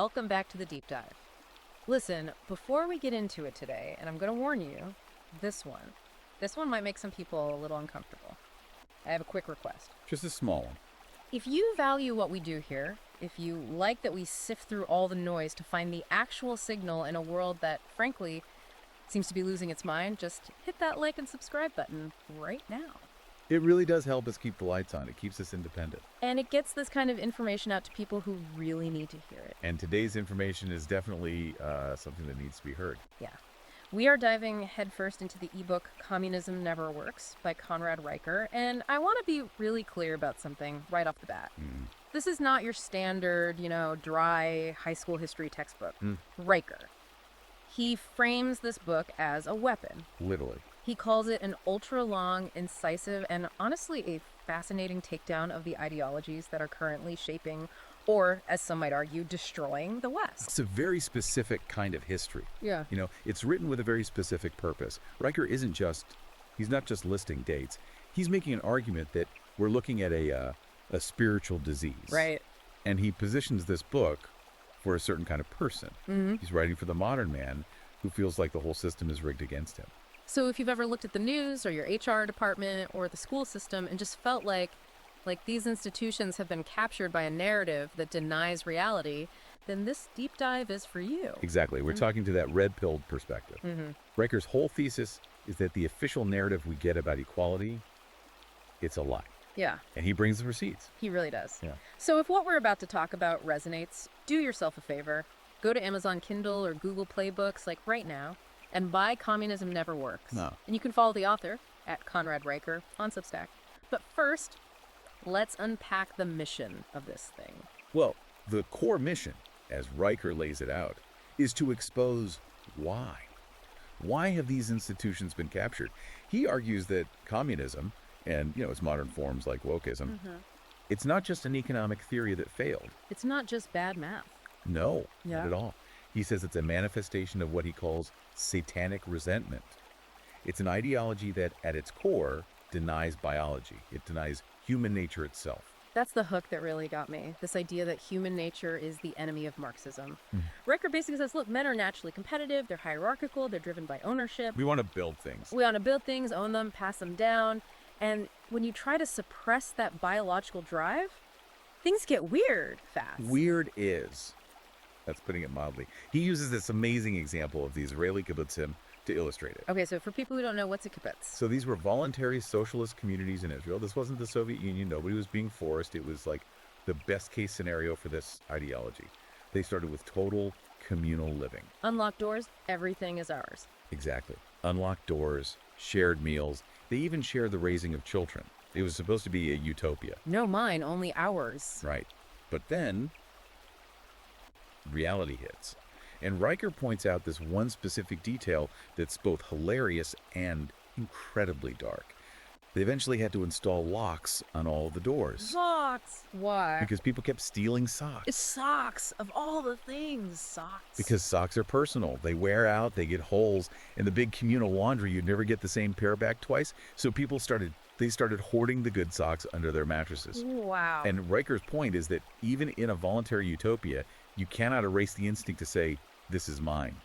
welcome back to the deep dive. Listen, before we get into it today, and I'm going to warn you, this one might make some people a little uncomfortable. I have a quick request. Just a small one. If you value what we do here, if you like that we sift through all the noise to find the actual signal in a world that, frankly, seems to be losing its mind, just hit that like and subscribe button right now. It really does help us keep the lights on. It keeps us independent. And it gets this kind of information out to people who really need to hear it. And today's information is definitely something that needs to be heard. Yeah. We are diving headfirst into the ebook Communism Never Works by Conrad Riker, and I want to be really clear about something right off the bat. This is not your standard, dry high school history textbook. Riker. He frames this book as a weapon. Literally. He calls it an ultra-long, incisive, and honestly a fascinating takedown of the ideologies that are currently shaping, or, as some might argue, destroying the West. It's a very specific kind of history. Yeah. It's written with a very specific purpose. Riker he's not just listing dates. He's making an argument that we're looking at a spiritual disease. Right. And he positions this book for a certain kind of person. Mm-hmm. He's writing for the modern man who feels like the whole system is rigged against him. So if you've ever looked at the news or your HR department or the school system and just felt like these institutions have been captured by a narrative that denies reality, then this deep dive is for you. Exactly. We're talking to that red-pilled perspective. Riker's whole thesis is that the official narrative we get about equality, it's a lie. Yeah. And he brings the receipts. He really does. Yeah. So if what we're about to talk about resonates, do yourself a favor. Go to Amazon Kindle or Google Play Books right now and buy Communism Never Works. No. And you can follow the author at Conrad Riker on Substack. But first, let's unpack the mission of this thing. Well, the core mission, as Riker lays it out, is to expose why. Why have these institutions been captured? He argues that communism, and its modern forms like wokeism, it's not just an economic theory that failed. It's not just bad math. No, not at all. He says it's a manifestation of what he calls satanic resentment. It's an ideology that, at its core, denies biology. It denies human nature itself. That's the hook that really got me. This idea that human nature is the enemy of Marxism. Riker basically says, look, men are naturally competitive, they're hierarchical, they're driven by ownership. We want to build things. We want to build things, own them, pass them down. And when you try to suppress that biological drive, things get weird fast. Weird is, that's putting it mildly. He uses this amazing example of the Israeli kibbutzim to illustrate it. Okay, so for people who don't know, what's a kibbutz? So these were voluntary socialist communities in Israel. This wasn't the Soviet Union. Nobody was being forced. It was like the best case scenario for this ideology. They started with total communal living. Unlocked doors, everything is ours. Exactly. Unlocked doors, shared meals. They even shared the raising of children. It was supposed to be a utopia. No, mine, only ours. Right. But then reality hits. And Riker points out this one specific detail that's both hilarious and incredibly dark. They eventually had to install locks on all of the doors. Socks! Why? Because people kept stealing socks. It's socks! Of all the things, socks. Because socks are personal. They wear out, they get holes. In the big communal laundry, you'd never get the same pair back twice. So people started hoarding the good socks under their mattresses. Wow. And Riker's point is that even in a voluntary utopia, you cannot erase the instinct to say, this is mine.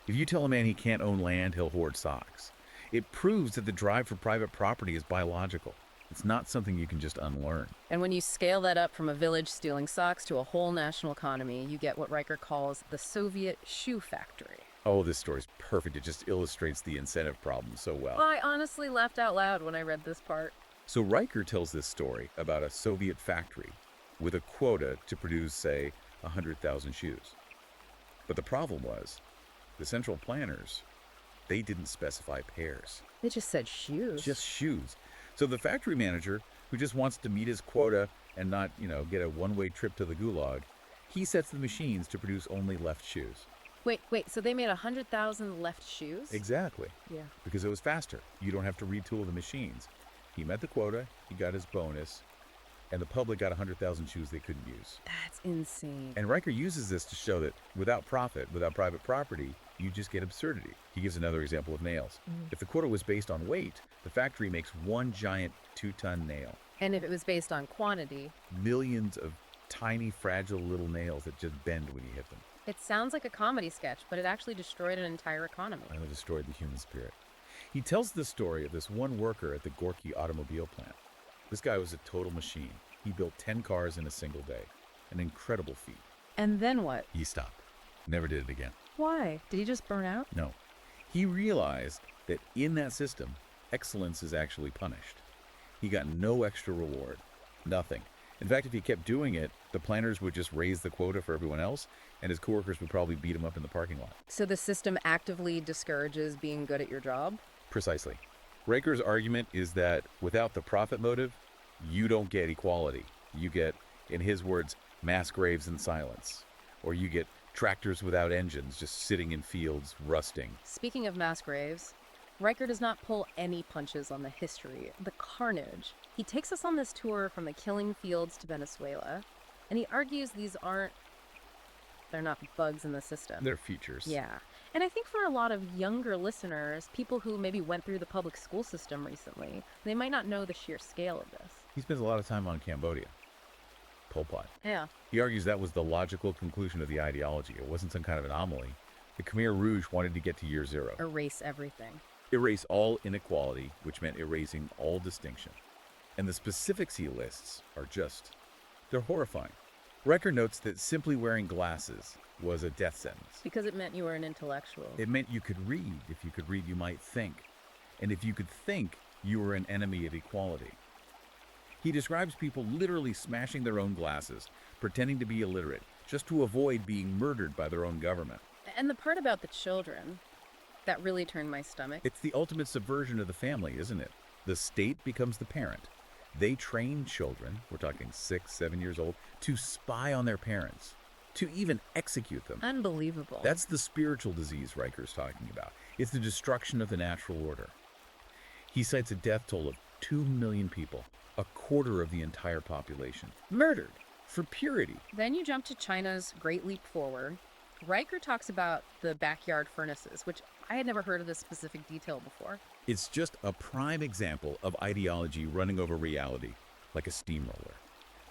If you tell a man he can't own land, he'll hoard socks. It proves that the drive for private property is biological. It's not something you can just unlearn. And when you scale that up from a village stealing socks to a whole national economy, you get what Riker calls the Soviet shoe factory. Oh, this story's perfect. It just illustrates the incentive problem so well. I honestly laughed out loud when I read this part. So Riker tells this story about a Soviet factory with a quota to produce, say, 100,000 shoes. But the problem was, the central planners, they didn't specify pairs. They just said shoes. Just shoes. So the factory manager, who just wants to meet his quota and not, get a one-way trip to the gulag, he sets the machines to produce only left shoes. Wait, so they made 100,000 left shoes? Exactly. Yeah. Because it was faster. You don't have to retool the machines. He met the quota, he got his bonus, and the public got 100,000 shoes they couldn't use. That's insane. And Riker uses this to show that without profit, without private property, you just get absurdity. He gives another example of nails. If the quota was based on weight, the factory makes one giant 2-ton nail. And if it was based on quantity? Millions of tiny, fragile little nails that just bend when you hit them. It sounds like a comedy sketch, but it actually destroyed an entire economy. And it destroyed the human spirit. He tells the story of this one worker at the Gorky automobile plant. This guy was a total machine. He built 10 cars in a single day. An incredible feat. And then what? He stopped. Never did it again. Why? Did he just burn out? No. He realized that in that system, excellence is actually punished. He got no extra reward. Nothing. In fact, if he kept doing it, the planners would just raise the quota for everyone else, and his coworkers would probably beat him up in the parking lot. So the system actively discourages being good at your job? Precisely. Riker's argument is that without the profit motive, you don't get equality. You get, in his words, mass graves in silence. Or you get tractors without engines just sitting in fields rusting. Speaking of mass graves, Riker does not pull any punches on the history, the carnage. He takes us on this tour from the killing fields to Venezuela, and he argues they're not bugs in the system. They're features. Yeah. And I think for a lot of younger listeners, people who maybe went through the public school system recently, they might not know the sheer scale of this. He spends a lot of time on Cambodia. Pol Pot. Yeah. He argues that was the logical conclusion of the ideology. It wasn't some kind of anomaly. The Khmer Rouge wanted to get to year zero. Erase everything. Erase all inequality, which meant erasing all distinction. And the specifics he lists are they're horrifying. Riker notes that simply wearing glasses was a death sentence. Because it meant you were an intellectual. It meant you could read. If you could read, you might think. And if you could think, you were an enemy of equality. He describes people literally smashing their own glasses, pretending to be illiterate, just to avoid being murdered by their own government. And the part about the children, that really turned my stomach. It's the ultimate subversion of the family, isn't it? The state becomes the parent. They train children, we're talking 6, 7 years old, to spy on their parents, to even execute them. Unbelievable. That's the spiritual disease Riker's talking about. It's the destruction of the natural order. He cites a death toll of 2 million people, a quarter of the entire population, murdered for purity. Then you jump to China's Great Leap Forward. Riker talks about the backyard furnaces, which I had never heard of this specific detail before. It's just a prime example of ideology running over reality, like a steamroller.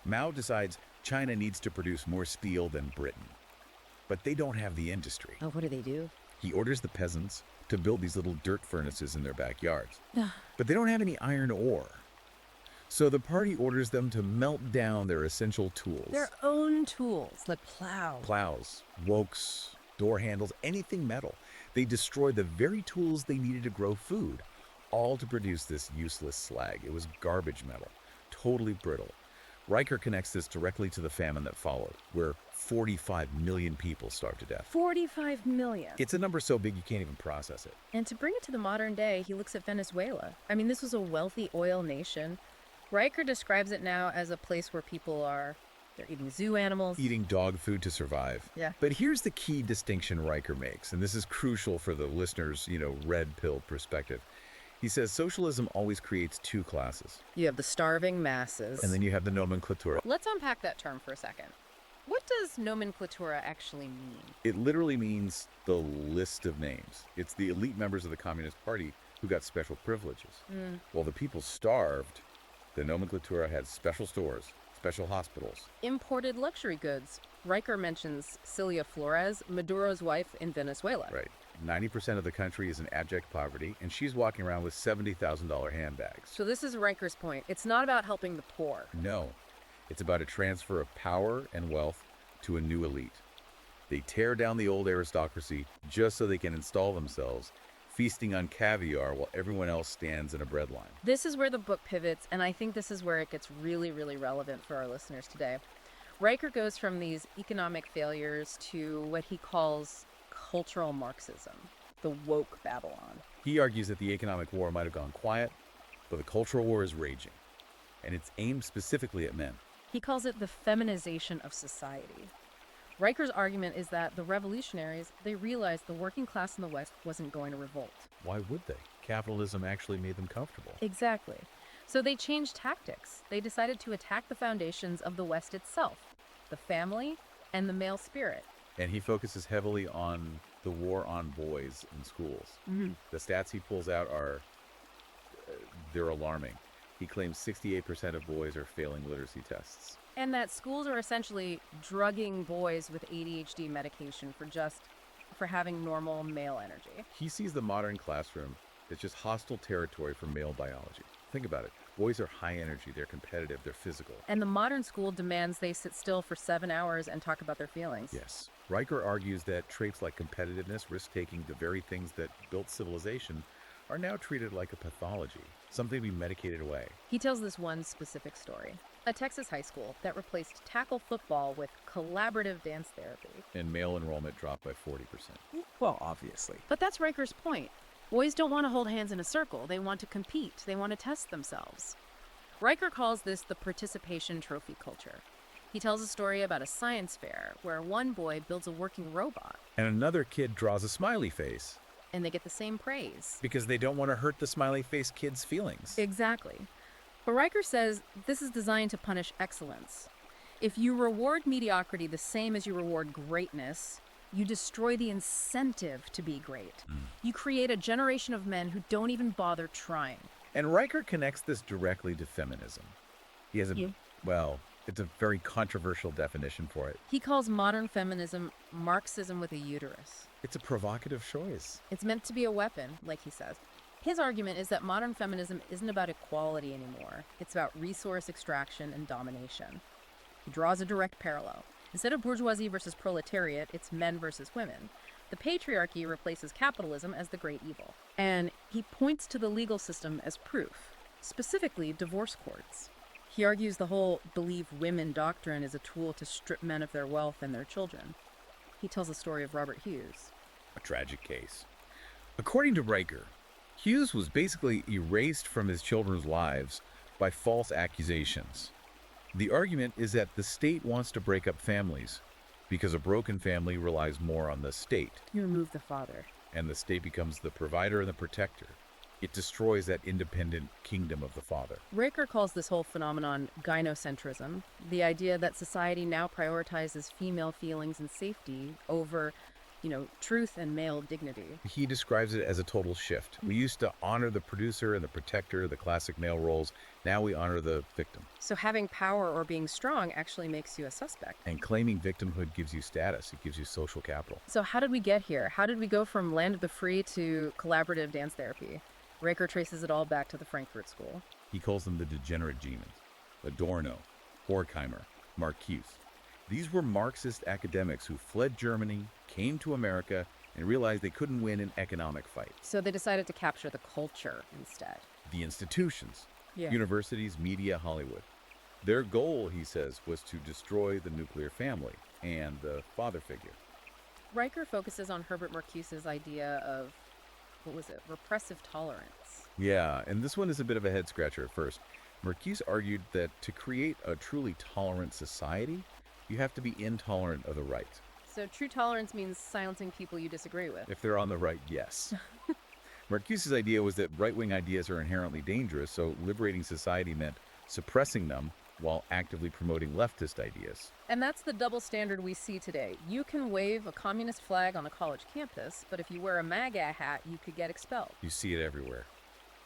Mao decides China needs to produce more steel than Britain, but they don't have the industry. Oh, what do? He orders the peasants to build these little dirt furnaces in their backyards, but they don't have any iron ore. So the party orders them to melt down their essential tools. Their own tools, like Plows, wokes, door handles, anything metal. They destroy the very tools they needed to grow food, all to produce this useless slag. It was garbage metal, totally brittle. Riker connects this directly to the famine that followed, where 45 million people starved to death. 45 million. It's a number so big you can't even process it. And to bring it to the modern day, he looks at Venezuela. I mean, this was a wealthy oil nation. Riker describes it now as a place where people they're eating zoo animals. Eating dog food to survive. Yeah. But here's the key distinction Riker makes, and this is crucial for the listener's, red pill perspective. He says socialism always creates two classes. You have the starving masses. And then you have the nomenclatura. Let's unpack that term for a second. What does nomenclatura actually mean? It literally means the list of names. It's the elite members of the Communist Party who got special privileges. While the people starved, the nomenclatura had special stores, special hospitals. Imported luxury goods. Riker mentions Celia Flores, Maduro's wife in Venezuela. Right. 90% of the country is in abject poverty, and she's walking around with $70,000 handbags. So this is Riker's point. It's not about helping the poor. No. It's about a transfer of power and wealth to a new elite. They tear down the old aristocracy just so they can install themselves, feasting on caviar while everyone else stands in a bread line. This is where the book pivots, and I think this is where it gets really, really relevant for our listeners today. Riker goes from these economic failures to what he calls cultural Marxism, the woke Babylon. He argues that the economic war might have gone quiet, but the cultural war is raging, and it's aimed specifically at men. He calls it the feminization of society. Riker's argument is that the revolutionaries, they realized the working class in the West wasn't going to revolt. Why would they? Capitalism actually made them comfortable. Exactly. So they changed tactics. They decided to attack the foundations of the West itself, the family and the male spirit. And he focuses heavily on the war on boys in schools. The stats he pulls out they're alarming. He claims 68% of boys are failing literacy tests. And that schools are essentially drugging boys with ADHD medication for having normal male energy. He sees the modern classroom as just hostile territory for male biology. Think about it. Boys are high energy, they're competitive, they're physical. And the modern school demands they sit still for 7 hours and talk about their feelings. Yes. Riker argues that traits like competitiveness, risk-taking, the very things that built civilization, are now treated like a pathology, something to be medicated away. He tells this one specific story. A Texas high school that replaced tackle football with collaborative dance therapy. And male enrollment dropped by 40%. Well, obviously. But that's Riker's point. Boys don't want to hold hands in a circle. They want to compete. They want to test themselves. Riker calls this the participation trophy culture. He tells a story about a science fair where one boy builds a working robot. And another kid draws a smiley face. And they get the same praise. Because they don't want to hurt the smiley face kid's feelings. Exactly. But Riker says this is designed to punish excellence. If you reward mediocrity the same as you reward greatness, you destroy the incentive to be great. You create a generation of men who don't even bother trying. And Riker connects this directly to feminism. He has it's a very controversial definition for it. He calls modern feminism Marxism with a uterus. It's a provocative choice. It's meant to be a weapon, like he says. His argument is that modern feminism isn't about equality anymore. It's about resource extraction and domination. He draws a direct parallel. Instead of bourgeoisie versus proletariat, it's men versus women. The patriarchy replaces capitalism as the great evil. And he points to the legal system as proof, specifically divorce courts. He argues the whole believe women doctrine is a tool to strip men of their wealth and their children. He tells the story of Robert Hughes. A tragic case. According to Riker, Hughes was basically erased from his children's lives by false accusations. The argument is that the state wants to break up families because a broken family relies more on the state. You remove the father. And the state becomes the provider and the protector. It destroys that independent kingdom of the father. Riker calls this whole phenomenon gynocentrism, the idea that society now prioritizes female feelings and safety over, truth and male dignity. He describes it as a total shift. We used to honor the producer and the protector, the classic male roles. Now we honor the victim. So having power or being strong actually makes you a suspect. And claiming victimhood gives you status. It gives you social capital. So how did we get here? How did we go from land of the free to collaborative dance therapy? Riker traces it all back to the Frankfurt School. He calls them the degenerate demons. Adorno, Horkheimer, Marcuse. These were Marxist academics who fled Germany, came to America, and realized they couldn't win an economic fight. So they decided to capture the culture instead. The institutions, Yeah. universities, media, Hollywood. Their goal, he says, was to destroy the nuclear family and the father figure. Riker focuses on Herbert Marcuse's idea of, repressive tolerance. Yeah, and this one is a bit of a head-scratcher at first. Marcuse argued that to create a truly tolerant society, you have to be intolerant of the right. So true tolerance means silencing people you disagree with. If they're on the right, yes. Marcuse's idea was that right-wing ideas are inherently dangerous, so liberating society meant suppressing them while actively promoting leftist ideas. And that's the double standard we see today. You can wave a communist flag on a college campus, but if you wear a MAGA hat, you could get expelled. You see it everywhere.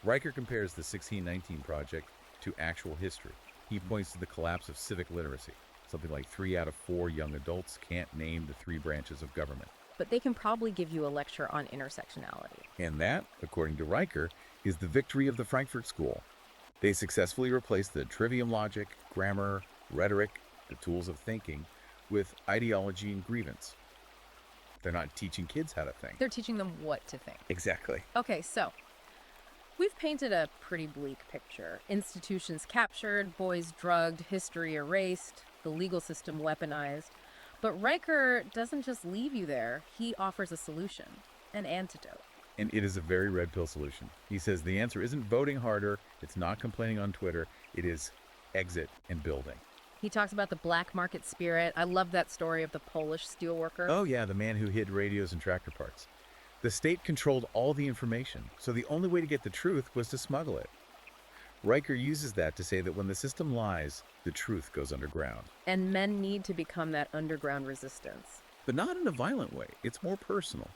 Riker compares the 1619 Project to actual history. He points to the collapse of civic literacy. Something like 3 out of 4 young adults can't name the 3 branches of government. But they can probably give you a lecture on intersectionality. And that, according to Riker, is the victory of the Frankfurt School. They successfully replaced the trivium logic, grammar, rhetoric, the tools of thinking, with ideology and grievance. They're not teaching kids how to think. They're teaching them what to think. Exactly. Okay, so we've painted a pretty bleak picture. Institutions captured, boys drugged, history erased, the legal system weaponized. But Riker doesn't just leave you there. He offers a solution, an antidote. And it is a very red pill solution. He says the answer isn't voting harder, it's not complaining on Twitter, it is exit and building. He talks about the black market spirit. I love that story of the Polish steelworker. Oh yeah, the man who hid radios and tractor parts. The state controlled all the information, so the only way to get the truth was to smuggle it. Riker uses that to say that when the system lies, the truth goes underground. And men need to become that underground resistance. But not in a violent way, it's more personal.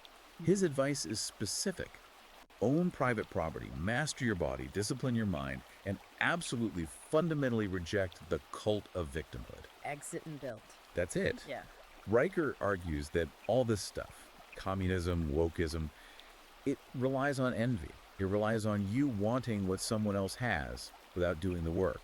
His advice is specific. Own private property, master your body, discipline your mind, and absolutely fundamentally reject the cult of victimhood. Exit and build. That's it. Yeah. Riker argues that all this stuff, communism, wokeism, it relies on envy. It relies on you wanting what someone else has without doing the work.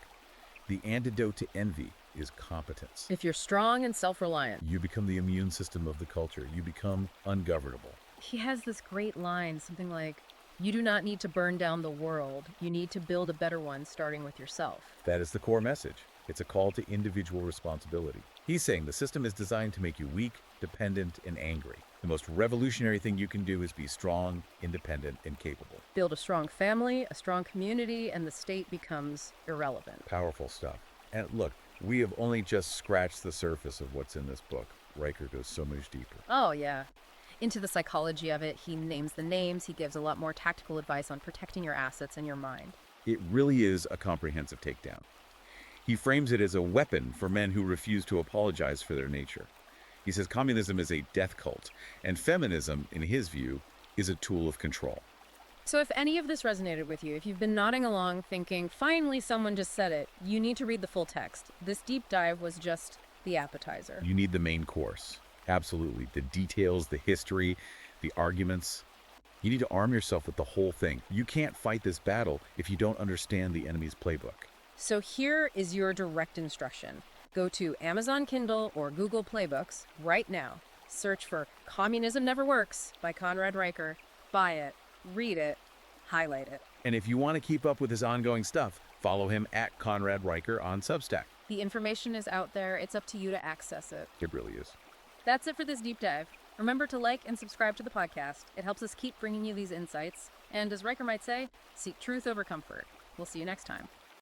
The antidote to envy is competence. If you're strong and self-reliant. You become the immune system of the culture. You become ungovernable. He has this great line, something like, "You do not need to burn down the world. You need to build a better one, starting with yourself." That is the core message. It's a call to individual responsibility. He's saying the system is designed to make you weak, dependent, and angry. The most revolutionary thing you can do is be strong, independent, and capable. Build a strong family, a strong community, and the state becomes irrelevant. Powerful stuff. And look, we have only just scratched the surface of what's in this book. Riker goes so much deeper. Oh, yeah. Into the psychology of it, he names the names, he gives a lot more tactical advice on protecting your assets and your mind. It really is a comprehensive takedown. He frames it as a weapon for men who refuse to apologize for their nature. He says communism is a death cult, and feminism, in his view, is a tool of control. So if any of this resonated with you, if you've been nodding along thinking, finally someone just said it, you need to read the full text. This deep dive was just the appetizer. You need the main course. Absolutely. The details, the history, the arguments. You need to arm yourself with the whole thing. You can't fight this battle if you don't understand the enemy's playbook. So here is your direct instruction. Go to Amazon Kindle or Google Playbooks right now. Search for Communism Never Works by Conrad Riker. Buy it, read it, highlight it. And if you want to keep up with his ongoing stuff, follow him at Conrad Riker on Substack. The information is out there. It's up to you to access it. It really is. That's it for this deep dive. Remember to like and subscribe to the podcast. It helps us keep bringing you these insights. And as Riker might say, seek truth over comfort. We'll see you next time.